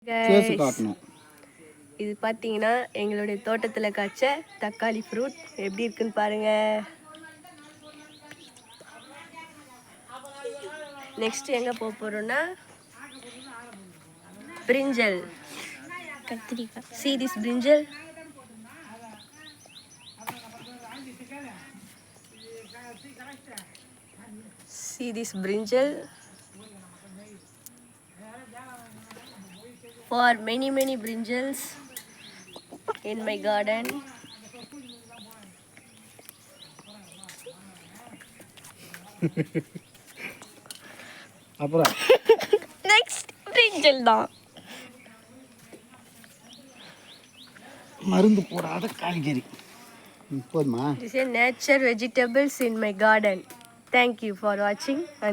Case காட்டணும். இது பார்த்தீங்கன்னா எங்களுடைய தோட்டத்தில் காய்ச்ச தக்காளி ஃப்ரூட் எப்படி இருக்குன்னு பாருங்க. நெக்ஸ்ட் எங்கே போக போகிறோன்னா பிரிஞ்சல் கத்திரிக்காய். See this brinjal? See this brinjal? For many brinjals in my garden. அப்புறம் நெக்ஸ்ட் brinjal தான். மருந்து போடாத காய்கறி போதுமா? This is nature vegetables in my garden. Thank you for watching.